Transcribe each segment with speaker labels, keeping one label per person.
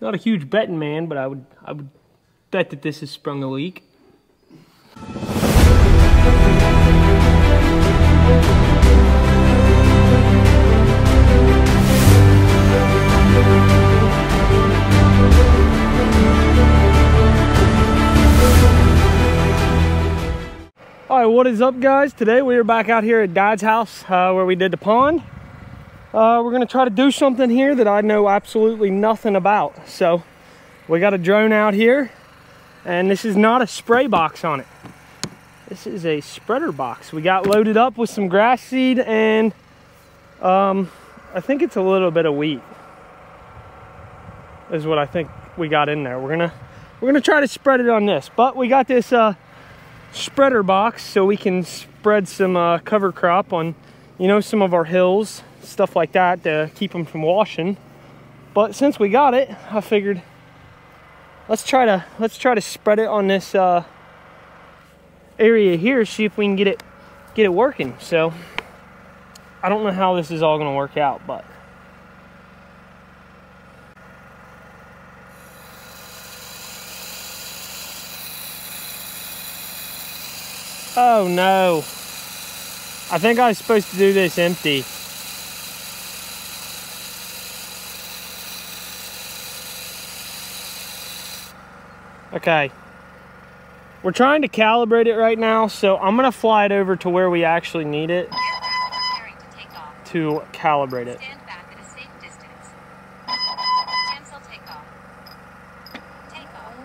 Speaker 1: Not a huge betting man, but I would bet that this has sprung a leak. All right, what is up, guys? Today we are back out here at Dad's house where we did the pond. We're gonna try to do something here that I know absolutely nothing about. So we got a drone out here, and this is not a spray box on it. This is a spreader box. We got loaded up with some grass seed and I think it's a little bit of wheat is what I think we got in there. We're gonna try to spread it on this, but we got this spreader box so we can spread some cover crop on, you know, some of our hills, stuff like that, to keep them from washing. But since we got it, I figured let's try to spread it on this area here, see if we can get it working. So I don't know how this is all gonna work out, but oh no, I think I was supposed to do this empty. Okay, we're trying to calibrate it right now, so I'm gonna fly it over to where we actually need it to calibrate it.
Speaker 2: Stand back at a safe distance. Cancel takeoff. Takeoff.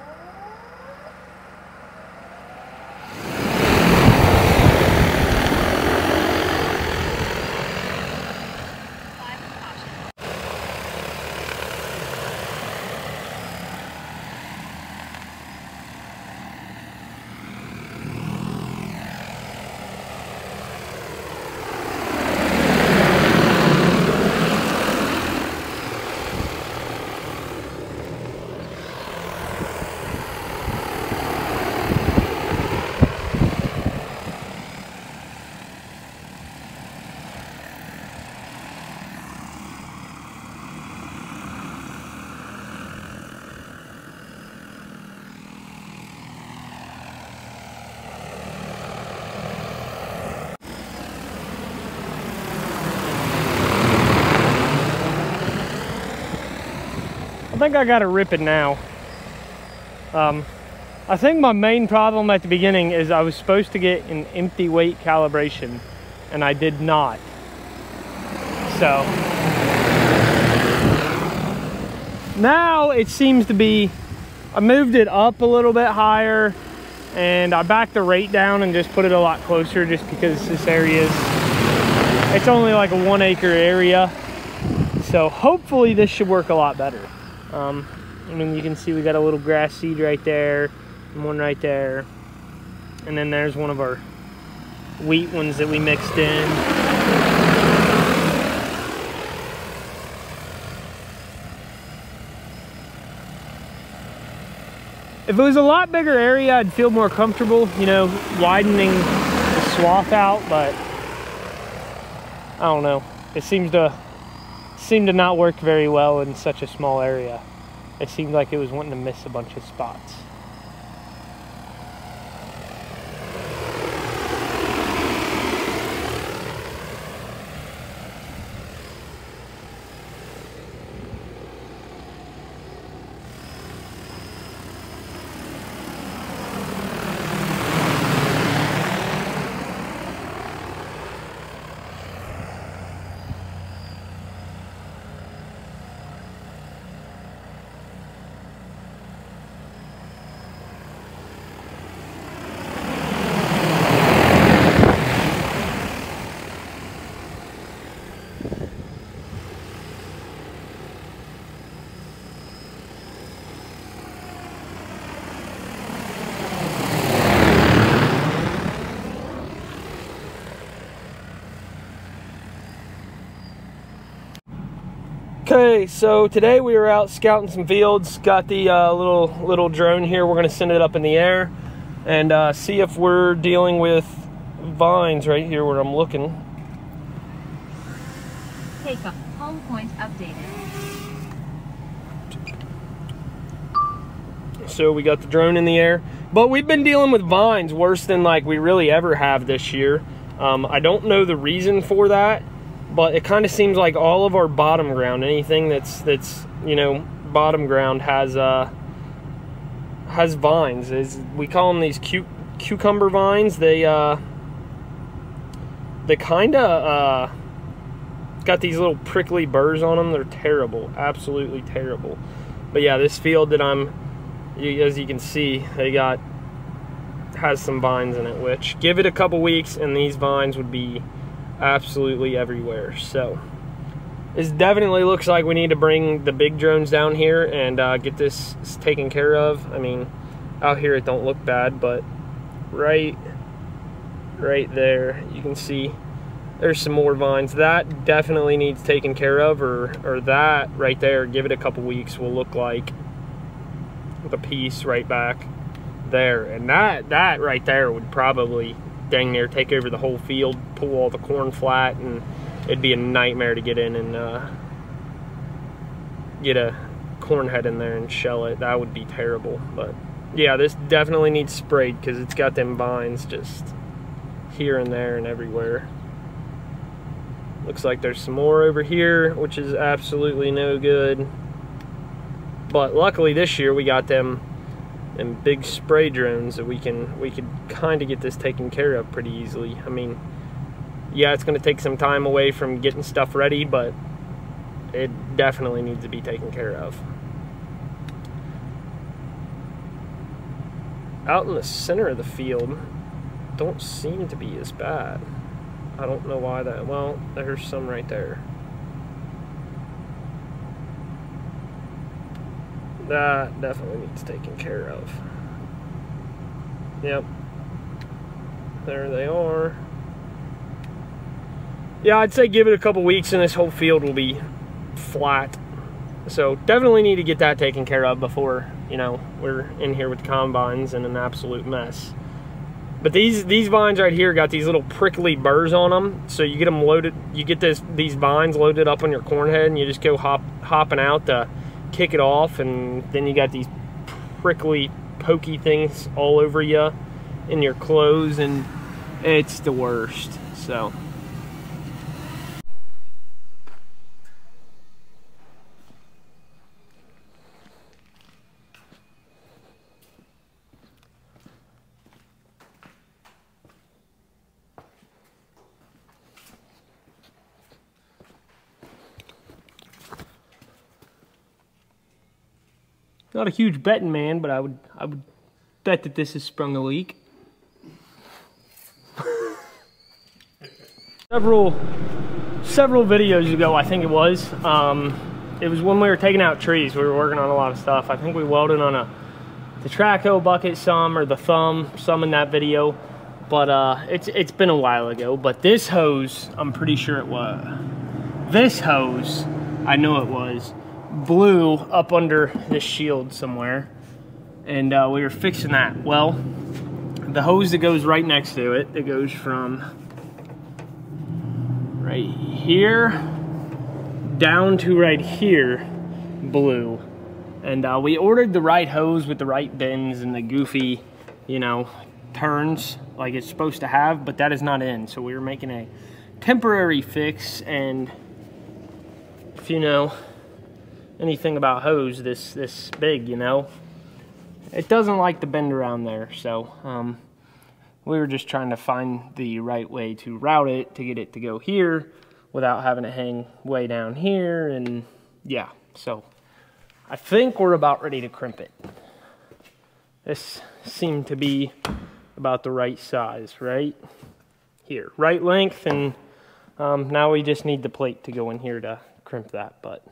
Speaker 2: 5 caution.
Speaker 1: I think I gotta rip it now. I think my main problem at the beginning is I was supposed to get an empty weight calibration, and I did not. So now it seems to be, I moved it up a little bit higher, and I backed the rate down and just put it a lot closer, just because this area is, it's only like a 1 acre area. So hopefully this should work a lot better. I mean, you can see we got a little grass seed right there, and one right there, and then there's one of our wheat ones that we mixed in. If it was a lot bigger area, I'd feel more comfortable, you know, widening the swath out, but I don't know. It seemed to not work very well in such a small area. It seemed like it was wanting to miss a bunch of spots. Okay, so today we were out scouting some fields. Got the little drone here. We're gonna send it up in the air and see if we're dealing with vines right here where I'm looking.
Speaker 2: Takeoff. Home point updated.
Speaker 1: So we got the drone in the air, but we've been dealing with vines worse than like we really ever have this year. I don't know the reason for that, but it kind of seems like all of our bottom ground, anything that's you know, bottom ground has vines. We call them these cucumber vines. They kind of got these little prickly burrs on them. They're terrible, absolutely terrible. But yeah, this field that as you can see, has some vines in it, which give it a couple weeks and these vines would be absolutely everywhere. So this definitely looks like we need to bring the big drones down here and get this taken care of. I mean, out here it don't look bad, but right there you can see there's some more vines. That definitely needs taken care of, or that right there, give it a couple weeks, will look like the piece right back there. And that right there would probably dang near take over the whole field, pull all the corn flat, and it'd be a nightmare to get in and get a corn head in there and shell it. That would be terrible. But yeah, this definitely needs sprayed because it's got them vines just here and there and everywhere. Looks like there's some more over here, which is absolutely no good. But luckily this year we got them big spray drones that we could kind of get this taken care of pretty easily. I mean, yeah, it's going to take some time away from getting stuff ready, but it definitely needs to be taken care of. Out in the center of the field don't seem to be as bad. I don't know why that, well, there's some right there. That definitely needs taken care of. Yep. There they are. Yeah, I'd say give it a couple weeks and this whole field will be flat. So definitely need to get that taken care of before, you know, we're in here with the combines and an absolute mess. But these vines right here got these little prickly burrs on them. So you get them loaded, you get these vines loaded up on your corn head and you just go hopping out to kick it off, and then you got these prickly pokey things all over you in your clothes, and it's the worst. So not a huge betting man, but I would bet that this has sprung a leak. Several videos ago, I think it was when we were taking out trees. We were working on a lot of stuff. I think we welded on the Traco bucket some, or the thumb some in that video. But it's been a while ago. But this hose, I'm pretty sure it was. This hose, I know it was, blew up under this shield somewhere, and we were fixing that. Well, the hose that goes right next to it, that goes from right here down to right here, blew. And we ordered the right hose with the right bends and the goofy, you know, turns like it's supposed to have, but that is not in. So we were making a temporary fix, and if you know anything about hose this big, you know, it doesn't like to bend around there. So we were just trying to find the right way to route it to get it to go here without having to hang way down here. And yeah, so I think we're about ready to crimp it. This seemed to be about the right size right here, right length, and now we just need the plate to go in here to crimp that. But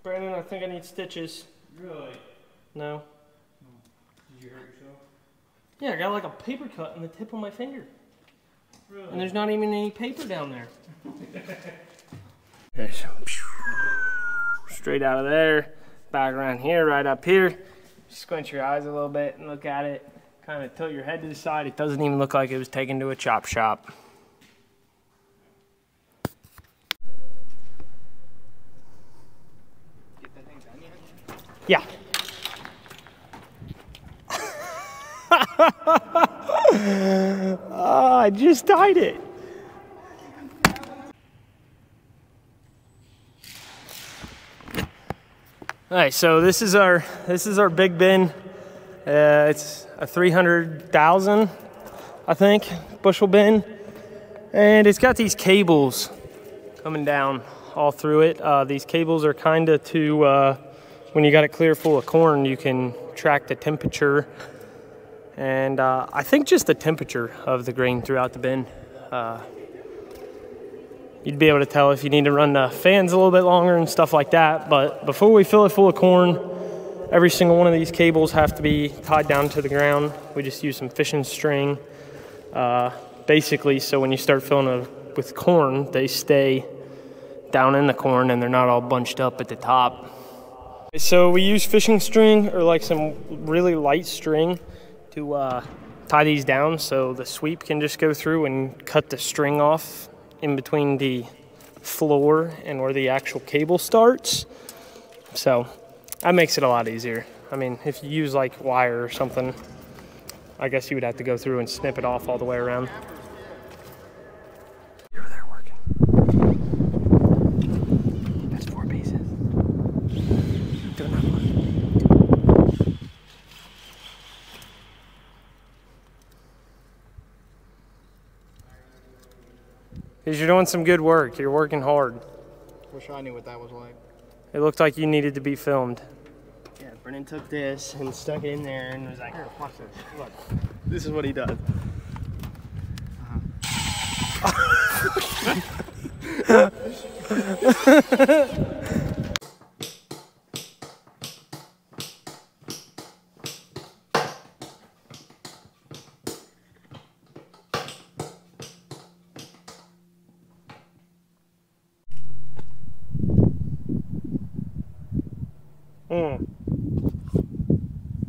Speaker 1: Brandon, I think I need stitches.
Speaker 3: Really?
Speaker 1: No.
Speaker 3: Did you hurt yourself?
Speaker 1: Yeah, I got like a paper cut in the tip of my finger. Really? And there's not even any paper down there. Okay, so straight out of there, back around here, right up here. Squint your eyes a little bit and look at it. Kind of tilt your head to the side. It doesn't even look like it was taken to a chop shop.
Speaker 3: Get that thing done yet?
Speaker 1: Yeah. Oh, I just tied it. All right, so this is our big bin. It's a 300,000, I think, bushel bin, and it's got these cables coming down all through it. These cables are kind of to when you got it clear full of corn, you can track the temperature, and I think just the temperature of the grain throughout the bin. You'd be able to tell if you need to run the fans a little bit longer and stuff like that. But before we fill it full of corn, every single one of these cables have to be tied down to the ground. We just use some fishing string, basically, so when you start filling it with corn, they stay down in the corn and they're not all bunched up at the top. So we use fishing string, or like some really light string, to tie these down so the sweep can just go through and cut the string off in between the floor and where the actual cable starts. So that makes it a lot easier. I mean, if you use like wire or something, I guess you would have to go through and snip it off all the way around. You're there working. That's 4 pieces. Doing that one. Because you're doing some good work. You're working hard.
Speaker 3: Wish I knew what that was like.
Speaker 1: It looked like you needed to be filmed. Yeah, Brennan took this and stuck it in there and was like, here, watch this. Look. This is what he does.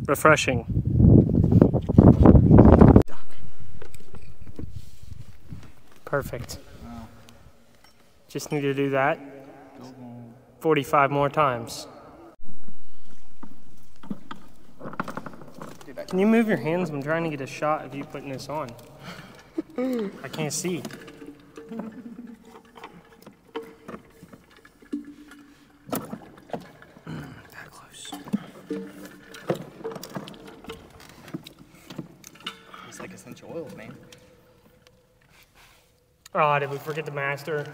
Speaker 1: Refreshing. Perfect. Just need to do that 45 more times. Can you move your hands? I'm trying to get a shot of you putting this on. I can't see. That close.
Speaker 3: It's like essential oils, man.
Speaker 1: Oh, did we forget the master?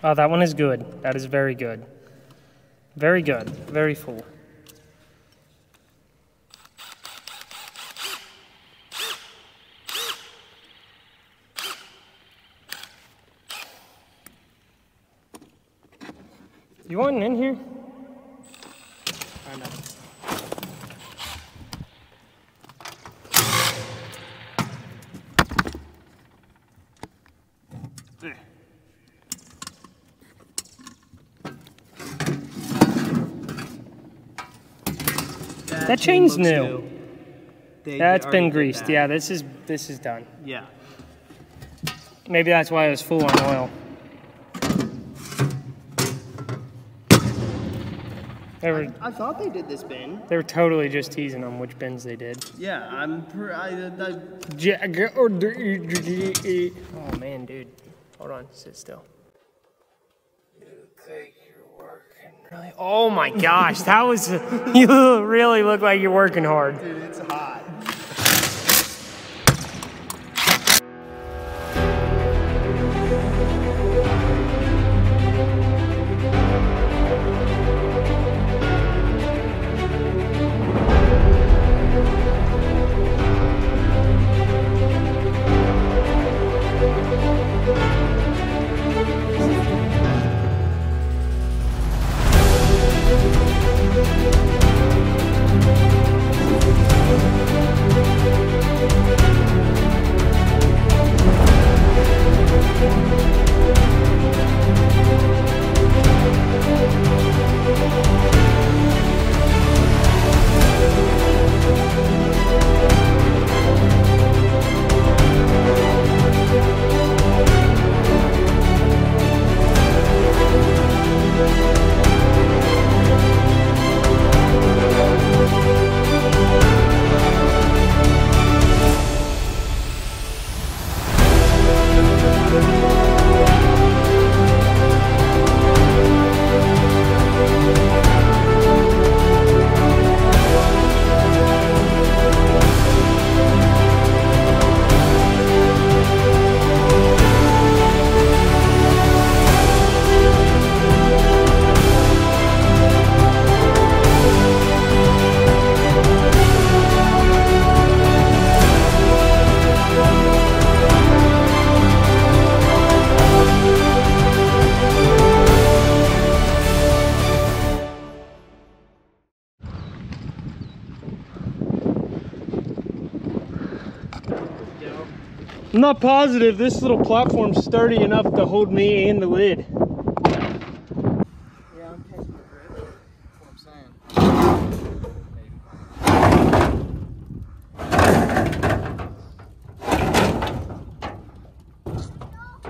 Speaker 1: Oh, that one is good. That is very good. Very good. Very full. You want it in here?
Speaker 3: I know.
Speaker 1: That chain's new. That's been greased.
Speaker 3: That.
Speaker 1: Yeah, this is done.
Speaker 3: Yeah.
Speaker 1: Maybe that's why it was full on oil.
Speaker 3: I thought they did this bin.
Speaker 1: They were totally just teasing on which bins they did.
Speaker 3: Yeah, Oh
Speaker 1: man, dude. Hold on, sit still. You think you're working really? Oh my gosh, that was, you really look like you're working hard.
Speaker 3: Dude, it's hot.
Speaker 1: I'm not positive this little platform's sturdy enough to hold me and the lid.
Speaker 3: Yeah, I'm catching the grip. That's what I'm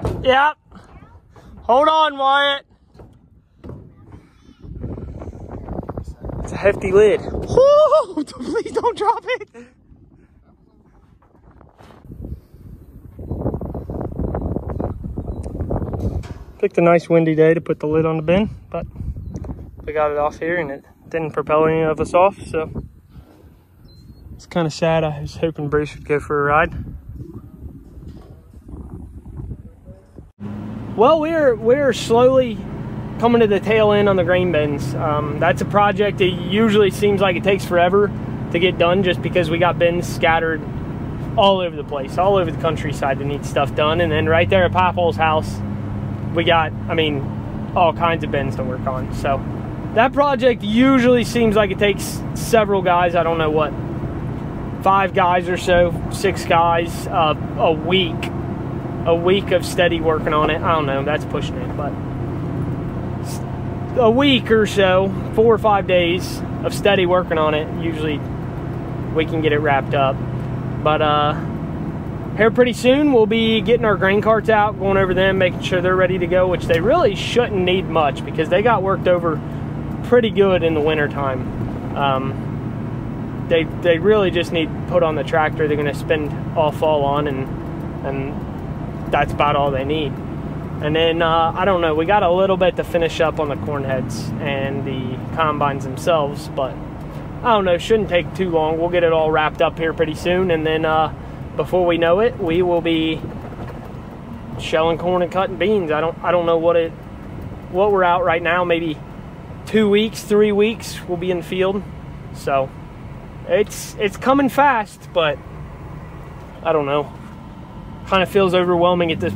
Speaker 3: saying.
Speaker 1: Yep. Hold on, Wyatt. It's a hefty lid. Whoa! Please don't drop it. Picked a nice windy day to put the lid on the bin, but we got it off here and it didn't propel any of us off, so it's kind of sad. I was hoping Bruce would go for a ride. Well, we're slowly coming to the tail end on the grain bins. That's a project that usually seems like it takes forever to get done, just because we got bins scattered all over the place, all over the countryside that need stuff done. And then right there at Popol's house, we got, I mean, all kinds of bins to work on. So that project usually seems like it takes several guys. I don't know what, 5 guys or so, 6 guys, a week of steady working on it. I don't know, that's pushing it, but a week or so, 4 or 5 days of steady working on it. Usually we can get it wrapped up. But here pretty soon we'll be getting our grain carts out, going over them, making sure they're ready to go, which they really shouldn't need much because they got worked over pretty good in the winter time. They really just need put on the tractor. They're going to spend all fall on, and that's about all they need. And then I don't know, we got a little bit to finish up on the corn heads and the combines themselves, but I don't know, shouldn't take too long. We'll get it all wrapped up here pretty soon, and then before we know it, we will be shelling corn and cutting beans. I don't know what we're out right now. Maybe 2 weeks, 3 weeks we'll be in the field. So it's coming fast, but I don't know. Kind of feels overwhelming at this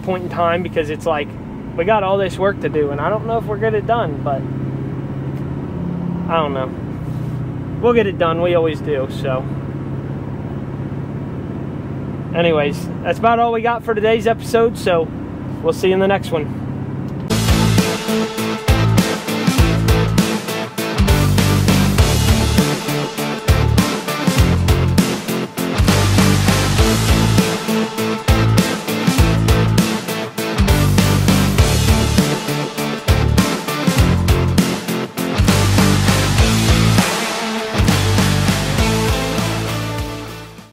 Speaker 1: point in time because it's like we got all this work to do, and I don't know if we're get it done, but I don't know. We'll get it done. We always do. So anyways, that's about all we got for today's episode, so we'll see you in the next one.